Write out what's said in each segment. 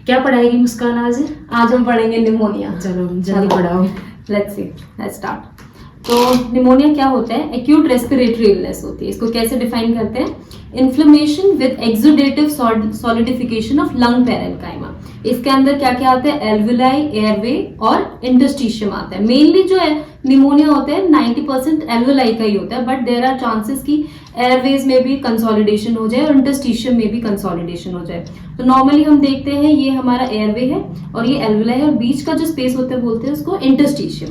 क्या पढ़ाएगी मुस्कान आज? आज हम पढ़ेंगे निमोनिया। चलो जल्दी पढ़ाओ। Let's see, let's start. तो निमोनिया क्या होता है? एक्यूट रेस्पिरेटरी इलनेस होती है। इसको कैसे डिफाइन करते हैं? Inflammation with exudative solidification of lung parenchyma. इसके अंदर क्या क्या आता है? एल्वुलाई, एयरवे और इंटरस्टिशियम आता है। मेनली जो है निमोनिया होता है 90% एल्वुलाई का ही होता है, बट देयर आर चांसेस कि एयरवेज में भी कंसोलिडेशन हो जाए और इंटरस्टिशियम में भी कंसोलिडेशन हो जाए। तो नॉर्मली हम देखते हैं ये हमारा एयरवे है और ये एल्वुलाई है और बीच का जो स्पेस होता है बोलते हैं उसको इंटरस्टिशियम।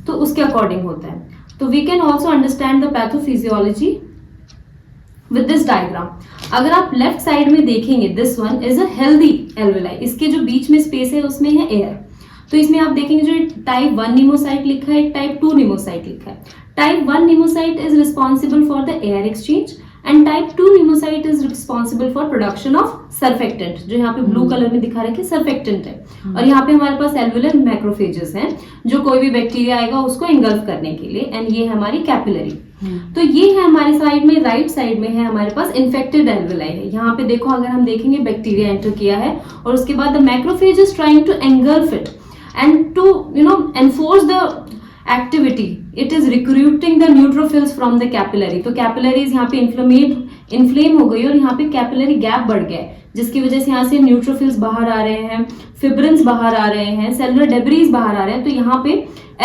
तो उसके अकॉर्डिंग होता है। तो we can also understand the pathophysiology with this diagram. अगर आप लेफ्ट साइड में देखेंगे, this one is a healthy alveoli. इसके जो बीच में स्पेस है उसमें है एयर। तो इसमें आप देखेंगे जो टाइप 1 निमोसाइट लिखा है, टाइप 2 निमोसाइट लिखा है। Type 1 pneumocyte is responsible for the air exchange and type 2 pneumocyte is responsible for production of surfactant, जो यहाँ पे ब्लू कलर में दिखा रखे सर्फेक्टेंट है। और यहाँ पे हमारे पास एल्वुलर मैक्रोफेजेस हैं जो कोई भी बैक्टीरिया आएगा उसको इंगल्फ करने के लिए। एंड ये हमारी कैपिलरी। तो ये है हमारे साइड में, राइट साइड में है हमारे पास इन्फेक्टेड एल्वुलाई है। यहाँ पे देखो, अगर हम देखेंगे बैक्टीरिया एंटर किया है और उसके बाद the macrophage is trying to engulf it and to enforce the activity, it is recruiting the neutrophils from the capillary. तो कैपिलरीज यहाँ पे इन्फ्लेम हो गई और यहाँ पे कैपिलरी गैप बढ़ गया है, जिसकी वजह से यहाँ से न्यूट्रोफिल्स बाहर आ रहे हैं, फिब्रिन्स बाहर आ रहे हैं, सेलुलर डेब्रीज बाहर आ रहे हैं। तो यहाँ पे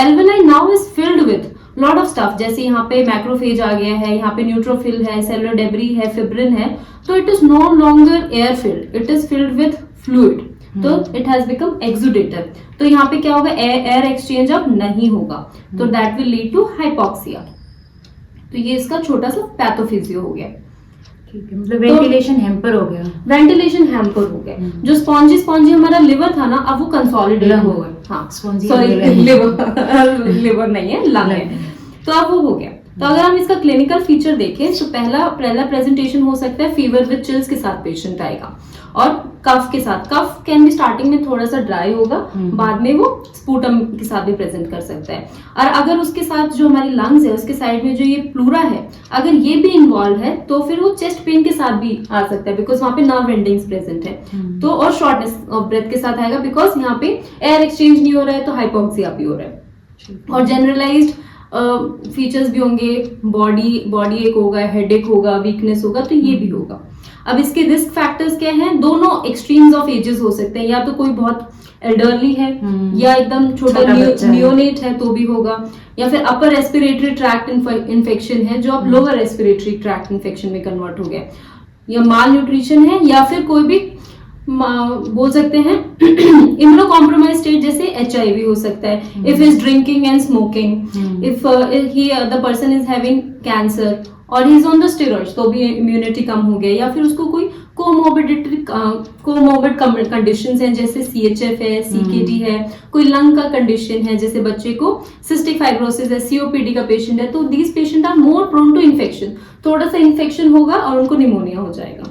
alveoli now is filled with lot of stuff. जैसे यहाँ पे मैक्रोफेज आ गया है, यहाँ पे न्यूट्रोफिल है, सेलुलर डेब्री है, फिब्रिन है। तो it is no longer air filled, it is filled with fluid. तो इट हैज बिकम एक्सुडेटिव। तो यहाँ पे क्या होगा? एयर एक्सचेंज अब नहीं होगा, तो that will lead to hypoxia. तो ये इसका छोटा सा पैथोफिजियो हो गया। ठीक है, मतलब वेंटिलेशन हैम्पर हो गया। वेंटिलेशन हैम्पर हो गया। जो स्पॉन्जी हमारा लिवर था ना, अब वो कंसोलिडेट हो गया। हाँ, सॉरी, लिवर नहीं है, लंग है। तो अब वो हो गया। तो अगर हम इसका क्लिनिकल फीचर देखें तो पहला प्रेजेंटेशन हो सकता है फीवर विद चिल्स के साथ पेशेंट आएगा और कफ के साथ। कफ कैन भी स्टार्टिंग में थोड़ा सा ड्राई होगा, बाद में वो स्पूटम के साथ भी प्रेजेंट कर सकता है। और अगर उसके साथ जो हमारी लंग्स है उसके साइड में जो ये प्लूरा है, अगर ये भी इन्वॉल्व है तो फिर वो चेस्ट पेन के साथ भी आ सकता है, बिकॉज वहां पे नर्व एंडिंग्स प्रेजेंट है। तो और शॉर्टनेस ऑफ ब्रेथ के साथ आएगा, बिकॉज यहाँ पे एयर एक्सचेंज नहीं हो रहा है, तो हाइपोक्सिया भी हो रहा है। और जनरलाइज्ड फीचर्स भी होंगे, बॉडी एक होगा, हेडेक होगा, वीकनेस होगा, तो ये भी होगा। अब इसके रिस्क फैक्टर्स क्या हैं? दोनों एक्सट्रीम्स ऑफ एजेस हो सकते हैं, या तो कोई बहुत एल्डरली है या एकदम छोटा नियोनेट है तो भी होगा, या फिर अपर रेस्पिरेटरी ट्रैक्ट इन्फेक्शन है जो अब लोअर रेस्पिरेटरी ट्रैक्ट इन्फेक्शन में कन्वर्ट हो गया, या माल न्यूट्रिशन है, या फिर कोई भी बोल सकते हैं इम्यूनो कॉम्प्रोमाइज स्टेट, जैसे HIV हो सकता है, if is drinking and smoking, if the person is having cancer और he is on the steroids, तो भी इम्यूनिटी कम हो गया, या फिर उसको कोई कोमोर्बिड कंडीशंस हैं जैसे CHF है, CKD है, कोई लंग का कंडीशन है, जैसे बच्चे को सिस्टिक फाइब्रोसिस है, COPD का पेशेंट है, तो these patient are more prone to infection. थोड़ा सा इन्फेक्शन होगा और उनको निमोनिया हो जाएगा।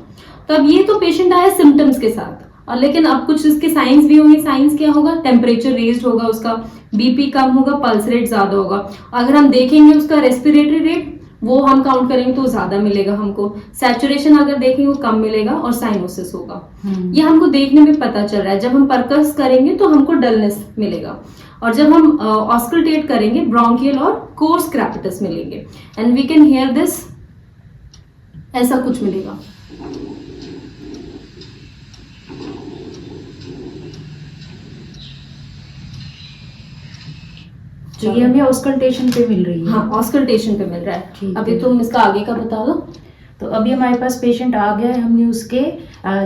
तो अब ये तो पेशेंट आया सिम्टम्स के साथ, और लेकिन अब कुछ इसके साइंस भी होंगे। साइंस क्या होगा? टेम्परेचर रेज्ड होगा, उसका BP कम होगा, पल्स रेट ज्यादा होगा। अगर हम देखेंगे उसका रेस्पिरेटरी रेट, वो हम काउंट करेंगे तो ज्यादा मिलेगा हमको। सैचुरेशन अगर देखेंगे वो कम मिलेगा, और साइनोसिस होगा। ये हमको देखने में पता चल रहा है। जब हम परकस करेंगे तो हमको डलनेस मिलेगा, और जब हम ऑस्कल्टेट करेंगे ब्रोंकियल और कोर्स क्रैपिटस मिलेंगे, and we can hear this, ऐसा कुछ मिलेगा। तो ये हमें ऑस्कल्टेशन पे मिल रही है। हाँ, ऑस्कल्टेशन पे मिल रहा है। अभी तुम इसका आगे का बता दो। तो अभी हमारे पास पेशेंट आ गया है, हमने उसके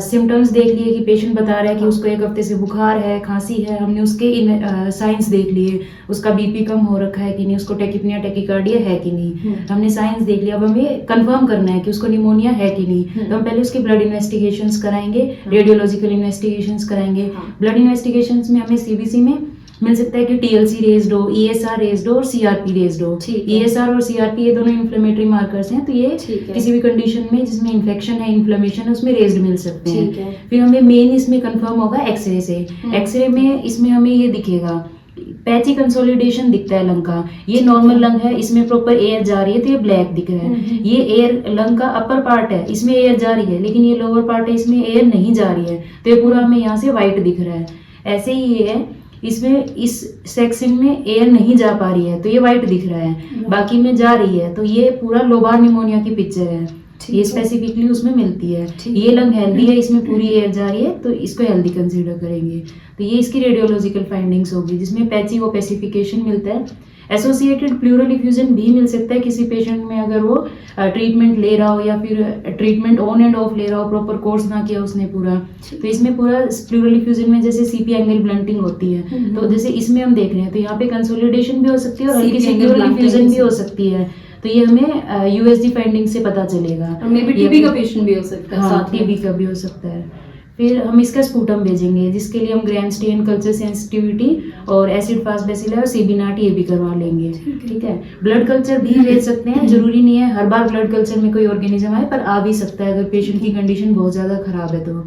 सिम्टम्स देख लिए कि पेशेंट बता रहा है कि उसको 1 हफ्ते से बुखार है, खांसी है। हमने उसके साइंस देख लिए, उसका BP कम हो रखा है कि नहीं, उसको टेकिपनिया टेकिकार्डिया है कि नहीं, हमने साइंस देख लिया। अब हमें कंफर्म करना है कि उसको निमोनिया है कि नहीं। तो हम पहले उसके ब्लड इन्वेस्टिगेशंस कराएंगे, रेडियोलॉजिकल इन्वेस्टिगेशंस कराएंगे। ब्लड इन्वेस्टिगेशंस में हमें CBC में मिल सकता है कि TLC रेज्ड हो, ESR रेज्ड हो और CRP रेज्ड हो। ESR और CRP ये दोनों इन्फ्लेमेटरी मार्कर्स हैं, तो ये किसी भी कंडीशन में जिसमें इन्फेक्शन है, इन्फ्लेमेशन है, उसमें रेज्ड मिल सकते हैं। फिर हमें मेन इसमें कंफर्म होगा एक्सरे से। एक्सरे में इसमें हमें ये दिखेगा पैची कंसोलिडेशन दिखता है लंग का। ये नॉर्मल लंग है, इसमें प्रॉपर एयर जा रही है तो ये ब्लैक दिख रहा है। ये एयर लंग का अपर पार्ट है, इसमें एयर जा रही है, लेकिन ये लोअर पार्ट है, इसमें एयर नहीं जा रही है, तो ये पूरा हमें यहाँ से व्हाइट दिख रहा है। ऐसे ही ये है, इसमें इस सेक्शन में एयर नहीं जा पा रही है तो ये व्हाइट दिख रहा है, बाकी में जा रही है, तो ये पूरा लोबार निमोनिया की पिक्चर है। ये स्पेसिफिकली उसमें मिलती है। ये लंग हेल्दी है, इसमें पूरी एयर जा रही है, तो इसको हेल्दी कंसीडर करेंगे। तो ये इसकी रेडियोलॉजिकल फाइंडिंग्स होगी, जिसमें पैची ओपेसिफिकेशन मिलता है। एसोसिएटेड प्लूरल इफ्यूजन भी मिल सकता है किसी पेशेंट में, अगर वो ट्रीटमेंट ले रहा हो या फिर ट्रीटमेंट ऑन एंड ऑफ ले रहा हो, प्रॉपर कोर्स ना किया उसने पूरा, तो इसमें पूरा प्लूरल इफ्यूजन में जैसे सीपी एंगल ब्लंटिंग होती है, तो जैसे इसमें हम देख रहे हैं, तो यहाँ पे कंसोलिडेशन भी हो सकती है और हल्की सी प्लूरल इफ्यूजन भी हो सकती है। तो ये हमें यूएसडी फाइंडिंग से पता चलेगा। और मे बी टीबी का पेशेंट भी हो सकता है। हाँ, टीबी का भी हो सकता है। फिर हम इसका स्पूटम भेजेंगे, जिसके लिए हम ग्रैम स्टेन, कल्चर सेंसिटिविटी और एसिड फास्ट बेसिलर और सीबीनाट ये भी करवा लेंगे। ठीक है, ब्लड कल्चर भी भेज सकते हैं, जरूरी नहीं है हर बार ब्लड कल्चर में कोई ऑर्गेनिज्म आए, पर आ भी सकता है अगर पेशेंट की कंडीशन बहुत ज़्यादा खराब है तो।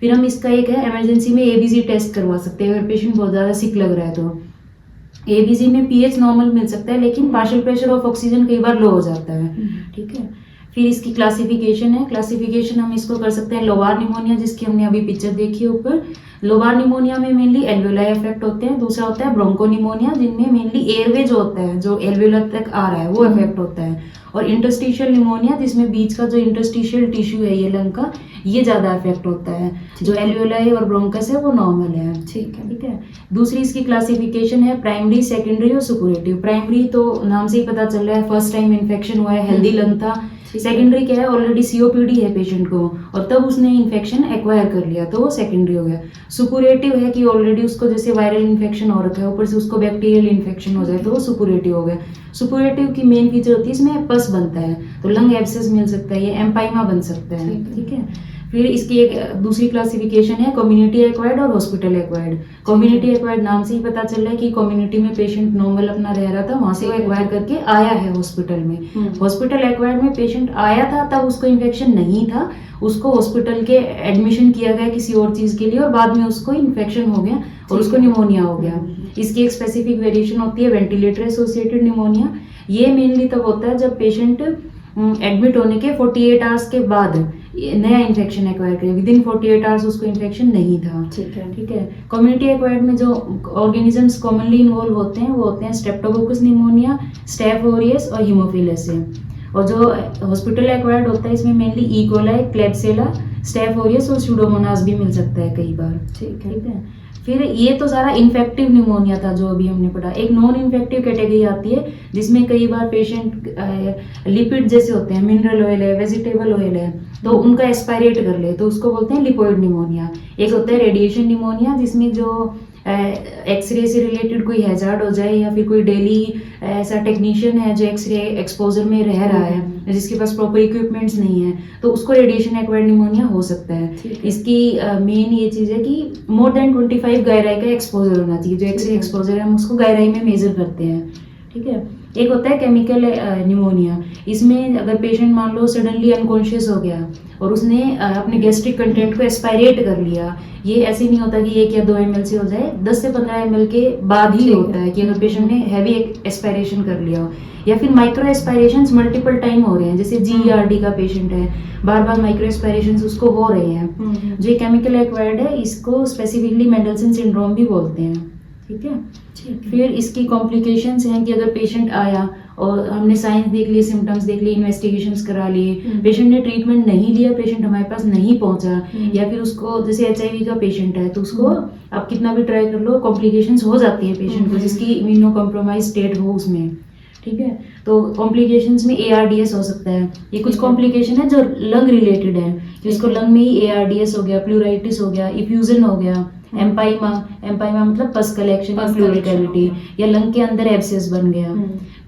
फिर हम इसका एक है इमरजेंसी में एबीसी टेस्ट करवा सकते हैं, अगर पेशेंट बहुत ज़्यादा सिक लग रहा है तो। एबीसी में पीएच नॉर्मल मिल सकता है, लेकिन पार्शियल प्रेशर ऑफ ऑक्सीजन कई बार लो हो जाता है। ठीक है, फिर इसकी क्लासिफिकेशन है। क्लासिफिकेशन हम इसको कर सकते हैं लोबार निमोनिया, जिसकी हमने अभी पिक्चर देखी है ऊपर। लोबार निमोनिया में मेनली एल्वेलाई इफेक्ट होते हैं। दूसरा होता है ब्रोंको निमोनिया, जिनमें मेनली एयरवे जो होता है, जो एल्वेलर तक आ रहा है, वो इफेक्ट होता है। और इंटरस्टिशियल निमोनिया, जिसमें बीच का जो इंटरस्टिशियल टिश्यू है ये लंग का, ये ज़्यादा इफेक्ट होता है। जो एल्वेलाई और ब्रोंकस है वो नॉर्मल है। ठीक है। दूसरी इसकी क्लासिफिकेशन है प्राइमरी, सेकेंडरी और सुपरेटिव। प्राइमरी तो नाम से ही पता चल रहा है, फर्स्ट टाइम इन्फेक्शन हुआ है, हेल्दी लंग था। सेकेंडरी क्या है, ऑलरेडी सीओपीडी है पेशेंट को और तब उसने इन्फेक्शन एक्वायर कर लिया, तो वो सेकेंडरी हो गया। सुपुरेटिव है कि ऑलरेडी उसको जैसे वायरल इन्फेक्शन हो रखा है, ऊपर से उसको बैक्टीरियल इन्फेक्शन हो जाए, तो वो सुपुरेटिव हो गया। सुपुरेटिव की मेन फीचर होती है इसमें पस बनता है, तो लंग एब्सेस मिल सकता है, ये एम्पाइमा बन सकता है। ठीक है। फिर इसकी एक दूसरी क्लासिफिकेशन है कम्युनिटी एक्वायर्ड और हॉस्पिटल एक्वायर्ड। कम्युनिटी एक्वायर्ड नाम से ही पता चल रहा है कि कम्युनिटी में पेशेंट नॉर्मल अपना रह रहा था, वहां से वो एक्वायर करके आया है हॉस्पिटल में। हॉस्पिटल एक्वायर्ड में पेशेंट आया था, तब उसको इन्फेक्शन नहीं था, उसको हॉस्पिटल के एडमिशन किया गया किसी और चीज के लिए, और बाद में उसको इन्फेक्शन हो गया और उसको निमोनिया हो गया। इसकी एक स्पेसिफिक वेरिएशन होती है वेंटिलेटर एसोसिएटेड निमोनिया। ये मेनली तब होता है जब पेशेंट एडमिट होने के 48 आवर्स के बाद नया इन्फेक्शन एक्वायर करे। विद इन 48 आवर्स उसको इन्फेक्शन नहीं था। ठीक है। कम्युनिटी एक्वायर्ड में जो ऑर्गेनिजम्स कॉमनली इन्वॉल्व होते हैं वो होते हैं स्ट्रेप्टोकोकस निमोनिया, स्टेफ ऑरियस और हीमोफिलस से। और जो हॉस्पिटल एक्वायर्ड होता है इसमें mainly E coli, klebsiella, staph aureus और स्यूडोमोनास भी मिल सकता है कई बार। ठीक है। फिर ये तो सारा इन्फेक्टिव निमोनिया था जो अभी हमने पढ़ा। एक नॉन इन्फेक्टिव कैटेगरी आती है, जिसमें कई बार पेशेंट लिपिड जैसे होते हैं, मिनरल ऑयल है, वेजिटेबल ऑयल है, तो उनका एक्सपायरेट कर ले, तो उसको बोलते हैं लिपोइड निमोनिया। एक होता है रेडिएशन निमोनिया, जिसमें जो एक्सरे से रिलेटेड कोई हैजार्ड हो जाए, या फिर कोई डेली ऐसा टेक्नीशियन है जो एक्सरे एक्सपोजर में रह रहा है, जिसके पास प्रॉपर इक्विपमेंट्स नहीं है, तो उसको रेडिएशन एक्वायर्ड निमोनिया हो सकता है। इसकी मेन ये चीज़ है कि मोर देन 25 गायराई का एक्सपोजर होना चाहिए। जो एक्सरे एक्सपोजर है हम उसको गायराई में मेजर करते हैं। ठीक है। एक होता है केमिकल निमोनिया। इसमें अगर पेशेंट मान लो सडनली अनकॉन्शियस हो गया और उसने अपने गैस्ट्रिक कंटेंट को एक्सपायरेट कर लिया, ये ऐसे नहीं होता कि 1 या 2 ml से हो जाए, 10 से 15 ml के बाद ही होता है कि अगर पेशेंट ने हैवी एक्सपायरेशन कर लिया हो, या फिर माइक्रो एस्पायरेशन मल्टीपल टाइम हो रहे हैं, जैसे GERD का पेशेंट है, बार बार माइक्रो एस्पायरेशन उसको हो रहे हैं। जो केमिकल एक्वायर्ड है इसको स्पेसिफिकली मेंडलसन सिंड्रोम भी बोलते हैं। ठीक है। फिर इसकी कॉम्प्लिकेशंस हैं कि अगर पेशेंट आया और हमने साइंस देख लिए, सिम्टम्स देख लिए, इन्वेस्टिगेशंस करा लिए, पेशेंट ने ट्रीटमेंट नहीं लिया, पेशेंट हमारे पास नहीं पहुंचा, या फिर उसको जैसे HIV का पेशेंट है तो उसको आप कितना भी ट्राई कर लो, कॉम्प्लिकेशंस हो जाती है पेशेंट को, जिसकी इम्यूनो कॉम्प्रोमाइज स्टेट हो उसमें। ठीक है। तो कॉम्प्लिकेशंस में ARDS हो सकता है। ये कुछ कॉम्प्लिकेशन है जो लंग रिलेटेड है, जिसको लंग में ही ARDS हो गया, प्लूराइटिस हो गया, इफ्यूजन हो गया, एम्पाइमा मतलब पस कलेक्शन या फ्लूइड कैविटी, या लंग के अंदर एब्सेस बन गया।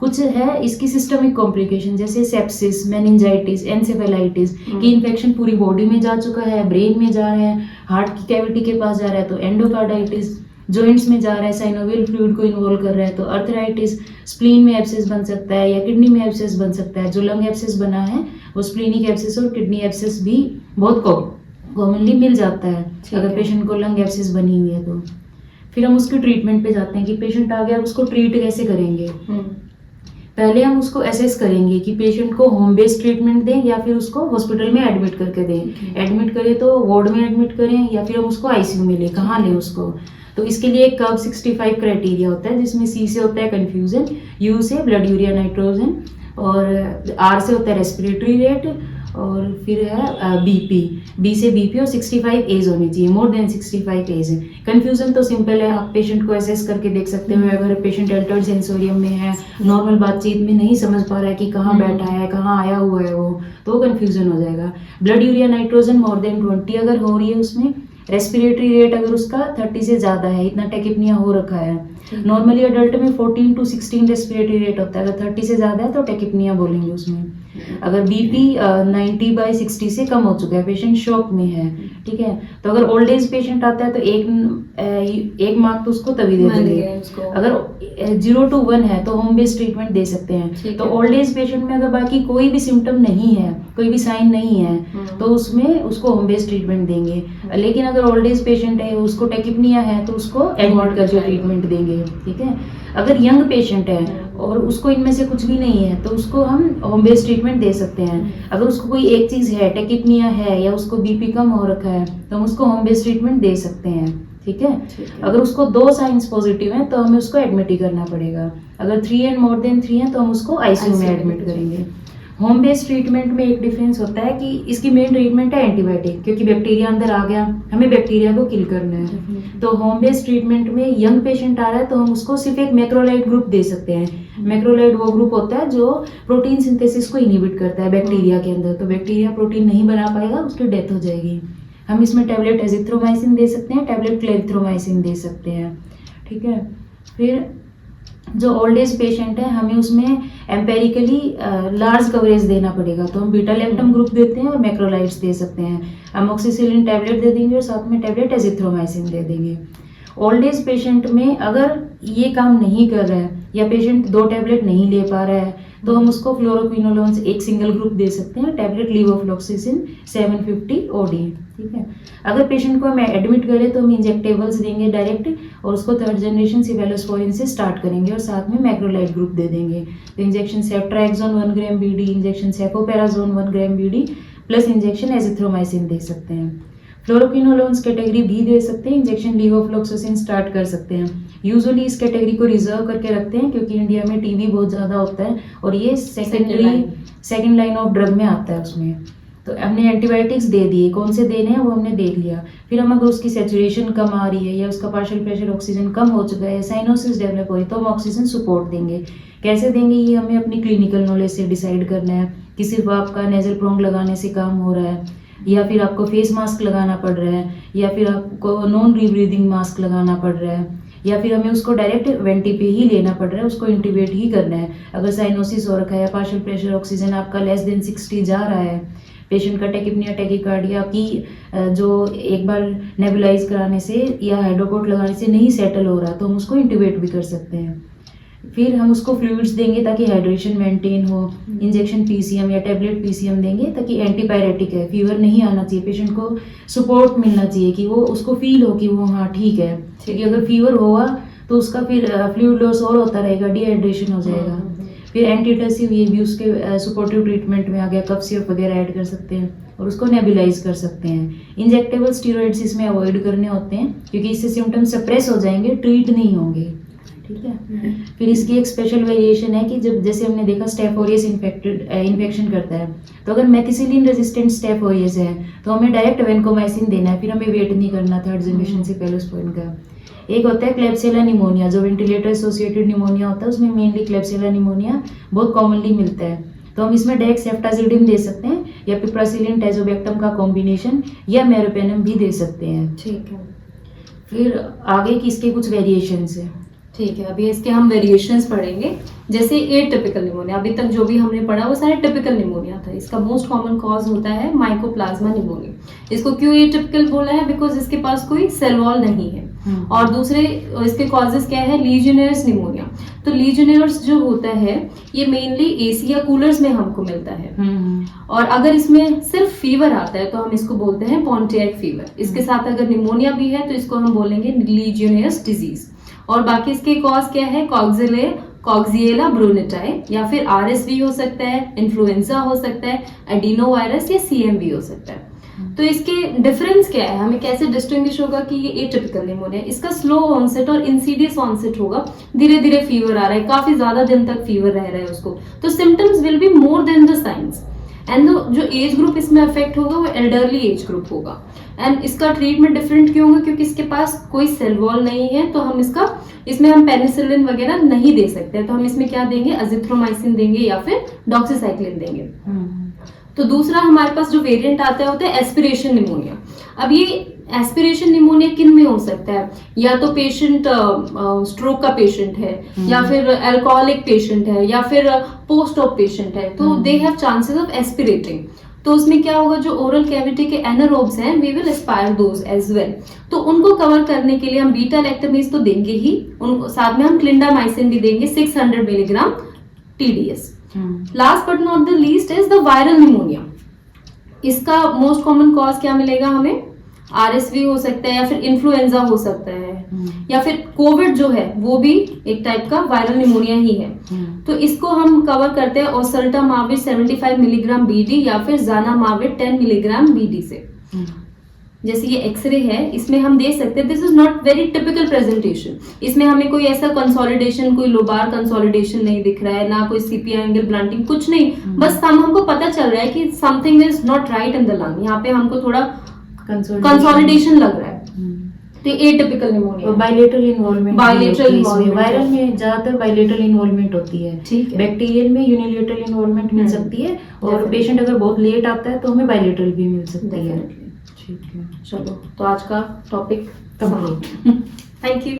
कुछ है इसकी सिस्टमिक कॉम्प्लिकेशन, जैसे सेप्सिस, मेनिंजाइटिस, एनसेफेलाइटिस की इन्फेक्शन पूरी बॉडी में जा चुका है, ब्रेन में जा रहा है, हार्ट की कैविटी के पास जा रहा है तो एंडोकार्डाइटिस, जॉइंट्स में जा रहा है, साइनोवियल फ्लूइड को इन्वॉल्व कर रहा है तो अर्थराइटिस, स्प्लीन में एब्सेस बन सकता है या किडनी में एब्सेस बन सकता है। जो लंग एब्सेस बना है वो स्प्लीनिक एब्सेस और किडनी एब्सेस भी बहुत कॉमनली मिल जाता है अगर पेशेंट को लंग एब्सेस बनी हुई है तो। फिर हम उसकी ट्रीटमेंट पे जाते हैं कि पेशेंट आ गया, उसको ट्रीट कैसे करेंगे। पहले हम उसको असेस करेंगे कि पेशेंट को होम बेस्ड ट्रीटमेंट दें या फिर उसको हॉस्पिटल में एडमिट करके दें। एडमिट करें तो वार्ड में एडमिट करें या फिर हम उसको आईसीयू में लें, कहाँ लें उसको। तो इसके लिए एक कर्व 65 क्राइटेरिया होता है, जिसमें सी से होता है कन्फ्यूजन, यू से ब्लड यूरिया नाइट्रोजन, और आर से होता है रेस्पिरेटरी रेट, और फिर है बीपी, बी से बीपी, और 65 एज होनी चाहिए, मोर देन 65 एज है। कन्फ्यूजन तो सिंपल है, आप पेशेंट को असेस करके देख सकते हो। अगर पेशेंट अल्टर्ड सेंसोरियम में है, नॉर्मल बातचीत में नहीं समझ पा रहा है कि कहाँ बैठा है, कहाँ आया हुआ है वो, तो कन्फ्यूजन हो जाएगा। Blood urea nitrogen more than 20 अगर हो रही है उसमें, रेस्पिरेटरी रेट अगर उसका 30 से ज़्यादा है, इतना टेकिपनिया हो रखा है। नॉर्मली अडल्ट में 14 to 16 रेस्पिरेटरी रेट होता है, अगर 30 से ज़्यादा है तो टेकिपनिया बोलेंगे उसमें। अगर बीपी 90/60 से कम हो चुका है, पेशेंट शॉक में है, ठीक है। तो अगर ओल्ड एज पेशेंट आता है तो एक मार्क तो उसको तभी दे देंगे। अगर 0 to 1 है तो होम बेस्ड ट्रीटमेंट दे सकते हैं। तो ओल्ड एज पेशेंट में अगर बाकी कोई भी सिम्टम नहीं है, कोई भी साइन नहीं है, तो उसमें उसको होम बेस्ड ट्रीटमेंट देंगे। लेकिन अगर ओल्ड एज पेशेंट है, उसको टेकिपनिया है, तो उसको एडमिट करके ट्रीटमेंट देंगे, ठीक है। अगर यंग पेशेंट है और उसको इनमें से कुछ भी नहीं है, तो उसको हम होम बेस्ड ट्रीटमेंट दे सकते हैं। अगर उसको कोई एक चीज़ है, टेकिपनिया है या उसको बीपी कम हो रखा है, तो हम उसको होम बेस्ड ट्रीटमेंट दे सकते हैं, ठीक है। अगर उसको 2 साइंस पॉजिटिव हैं तो हमें उसको एडमिट ही करना पड़ेगा। अगर 3 एंड मोर देन 3 है तो हम उसको आईसीयू में एडमिट करेंगे। होम बेस्ड ट्रीटमेंट में एक डिफरेंस होता है कि इसकी मेन ट्रीटमेंट है एंटीबायोटिक, क्योंकि बैक्टीरिया अंदर आ गया, हमें बैक्टीरिया को किल करना है। तो होम बेस्ड ट्रीटमेंट में यंग पेशेंट आ रहा है तो हम उसको सिर्फ एक मैक्रोलाइड ग्रुप दे सकते हैं। मैक्रोलाइड वो ग्रुप होता है जो प्रोटीन सिंथेसिस को इनहिबिट करता है बैक्टीरिया के अंदर, तो बैक्टीरिया प्रोटीन नहीं बना पाएगा, उसकी डेथ हो जाएगी। हम इसमें टैबलेट एजिथ्रोमाइसिन दे सकते हैं, टैबलेट क्लेरिथ्रोमाइसिन दे सकते हैं, ठीक है। फिर जो ओल्ड एज पेशेंट है, हमें उसमें एम्पेरिकली लार्ज कवरेज देना पड़ेगा, तो हम बीटा लैक्टम ग्रुप देते हैं और मैक्रोलाइड्स दे सकते हैं। अमोक्सिसिलिन टैबलेट दे देंगे और साथ में टैबलेट एजिथ्रोमाइसिन दे देंगे। ओल्ड एज पेशेंट में अगर ये काम नहीं कर रहा है या पेशेंट 2 टैबलेट नहीं ले पा रहा है, तो हम उसको फ्लोरोक्विनोलोन्स एक सिंगल ग्रुप दे सकते हैं, टैबलेट लीवोफ्लॉक्सिसिन 750 OD, ठीक है। अगर पेशेंट को हम एडमिट करें तो हम इंजेक्टेबल्स देंगे डायरेक्ट, और उसको 3rd जनरेशन सिवेलोस्पोरिन से स्टार्ट करेंगे और साथ में मैक्रोलाइड ग्रुप दे देंगे। तो इंजेक्शन सेफ्ट्राक्सोन 1 ग्राम BD, इंजेक्शन सेफोपेराजोन 1 ग्राम BD प्लस इंजेक्शन एजिथ्रोमाइसिन दे सकते हैं। फ्लोरोक्विनोलोन्स कैटेगरी भी दे सकते हैं, इंजेक्शन लीवोफ्लॉक्सिसिन स्टार्ट कर सकते हैं। यूजुअली इस कैटेगरी को रिजर्व करके रखते हैं क्योंकि इंडिया में टीबी बहुत ज़्यादा होता है और ये सेकेंड लाइन ऑफ ड्रग में आता है उसमें। तो हमने एंटीबायोटिक्स दे दिए, कौन से देने हैं वो हमने देख लिया। फिर हम अगर उसकी सैचुरेशन कम आ रही है या उसका पार्शियल प्रेशर ऑक्सीजन कम हो चुका है, साइनोसिस डेवलप हो रही है, तो हम ऑक्सीजन सपोर्ट देंगे। कैसे देंगे ये हमें अपनी क्लिनिकल नॉलेज से डिसाइड करना है कि सिर्फ आपका नेजल प्रोंग लगाने से काम हो रहा है या फिर आपको फेस मास्क लगाना पड़ रहा है या फिर आपको नॉन रीब्रीदिंग मास्क लगाना पड़ रहा है या फिर हमें उसको डायरेक्ट वेंटी पे ही लेना पड़ रहा है, उसको इंटीबेट ही करना है। अगर साइनोसिस हो रखा है या पार्शियल प्रेशर ऑक्सीजन आपका लेस देन 60 जा रहा है, पेशेंट का टेकिपनिया टैकीकार्डिया की जो एक बार नेबुलाइज कराने से या हाइड्रोकोट लगाने से नहीं सेटल हो रहा, तो हम उसको इंटीबेट भी कर सकते हैं। फिर हम उसको फ्लूइड्स देंगे ताकि हाइड्रेशन मेंटेन हो। इंजेक्शन पीसीएम या टैबलेट पीसीएम देंगे ताकि एंटीपायरेटिक है, फीवर नहीं आना चाहिए, पेशेंट को सपोर्ट मिलना चाहिए कि वो उसको फील हो कि वो हाँ ठीक है। क्योंकि अगर फीवर होगा तो उसका फिर फ्लूइड लॉस और होता रहेगा, डिहाइड्रेशन हो जाएगा। फिर एंटीटसिव ये भी उसके सपोर्टिव ट्रीटमेंट में आ गया, कफ सिरप वगैरह ऐड कर सकते हैं और उसको नेबुलाइज कर सकते हैं। इंजेक्टेबल स्टीरॉइड्स इसमें अवॉइड करने होते हैं क्योंकि इससे सिम्टम सप्रेस हो जाएंगे, ट्रीट नहीं होंगे, ठीक है। फिर इसकी एक स्पेशल वेरिएशन है कि जब जैसे हमने देखा स्टेफ ऑरियस इन्फेक्शन करता है, तो अगर मेथिसिलिन रेजिस्टेंट स्टेफ ऑरियस है तो हमें डायरेक्ट वेनकोमाइसिन देना है, फिर हमें वेट नहीं करना 3rd जनरेशन सेफेलोस्पोरिन का। एक होता है क्लेब्सिला निमोनिया, जो वेंटिलेटर एसोसिएटेड निमोनिया होता है, उसमें मेनली क्लेब्सिला निमोनिया बहुत कॉमनली मिलता है। तो हम इसमें डायरेक्ट सेफ्टाजिडिन दे सकते हैं या पिप्रासिलिन टैजोबैक्टम का कॉम्बिनेशन या मेरोपेनम भी दे सकते हैं, ठीक है। फिर आगे की इसके कुछ वेरिएशंस है, ठीक है। अभी इसके हम वेरिएशंस पढ़ेंगे। जैसे एटिपिकल निमोनिया, अभी तक जो भी हमने पढ़ा वो सारे टिपिकल निमोनिया था। इसका मोस्ट कॉमन कॉज होता है माइकोप्लाज्मा निमोनिया। इसको क्यों एटिपिकल बोला है? बिकॉज इसके पास कोई सेल वॉल नहीं है। और दूसरे इसके कॉजेज क्या है, लीजियनियर्स निमोनिया। तो लीजियनियर्स जो होता है ये मेनली एसी या कूलर्स में हमको मिलता है। और अगर इसमें सिर्फ फीवर आता है तो हम इसको बोलते हैं पॉन्टियाक फीवर। इसके साथ अगर निमोनिया भी है तो इसको हम बोलेंगे लीजियनियर्स डिजीज। और बाकी इसके कॉज क्या है, कॉक्सिएला ब्रूनेटाई या फिर आरएसवी हो सकता है, इन्फ्लुएंजा हो सकता है, एडिनो वायरस या सीएमवी हो सकता है। तो इसके डिफरेंस क्या है, हमें कैसे डिस्टिंग्विश होगा कि ये एटिपिकल निमोनिया, इसका स्लो ऑनसेट और इंसीडियस ऑनसेट होगा, धीरे धीरे फीवर आ रहा है, काफी ज्यादा दिन तक फीवर रह रहा है उसको, तो symptoms will be more than the science. And जो एज ग्रुप इसमें अफेक्ट होगा वो एल्डरली एज ग्रुप होगा। एंड इसका ट्रीटमेंट डिफरेंट क्यों होगा, क्योंकि इसके पास कोई सेल वॉल नहीं है, तो हम इसमें हम पेनिसिलिन वगैरह नहीं दे सकते, तो हम इसमें क्या देंगे, अजिथ्रोमाइसिन देंगे या फिर डॉक्सीसाइक्लिन देंगे। तो दूसरा हमारे पास जो वेरिएंट आता है होता है एस्पिरेशन निमोनिया। अब ये एस्पिरेशन निमोनिया किन में हो सकता है, या तो पेशेंट स्ट्रोक का पेशेंट है, या फिर अल्कोहलिक पेशेंट है, या फिर पोस्ट ऑप पेशेंट है, तो they have chances of aspirating. तो उसमें क्या होगा, जो ओरल कैविटी के एनारोब्स हैं we will aspire those as well. तो उनको कवर करने के लिए हम बीटा लैक्टमेज तो देंगे ही, उनको साथ में हम क्लिंडामाइसिन भी देंगे 600 milligram TDS। Last but not the least is the viral pneumonia. इसका मोस्ट कॉमन कॉज क्या मिलेगा हमें, RSV हो सकता है, या फिर इन्फ्लुएंजा हो सकता है, या फिर कोविड जो है वो भी एक टाइप का वायरल निमोनिया ही है। तो इसको हम कवर करते हैं ओसेल्टामाविर 75 मिलीग्राम BD या फिर ज़ानामाविर 10 मिलीग्राम BD से। जैसे ये एक्सरे है, इसमें हम दे सकते हैं, this is not very typical presentation, इसमें हमें कोई ऐसा कंसोलिडेशन, कोई लोबार कंसोलिडेशन नहीं दिख रहा है, ना कोई CPI एंगल ब्लंटिंग, कुछ नहीं, बस हमको पता चल रहा है कि something is not right in the lung, यहाँ पे हमको थोड़ा कंसोलिडेशन लग रहा है। तो atypical pneumonia, bilateral involvement, involvement viral में ज्यादातर बायलेटरल इन्वॉल्वमेंट होती है, ठीक है। बैक्टीरियल में यूनिलेटरल इन्वॉल्वमेंट मिल सकती है, और पेशेंट अगर बहुत लेट आता है तो हमें बायलेटरल भी मिल सकती है। ठीक है, चलो तो आज का टॉपिक कंप्लीट। Thank you.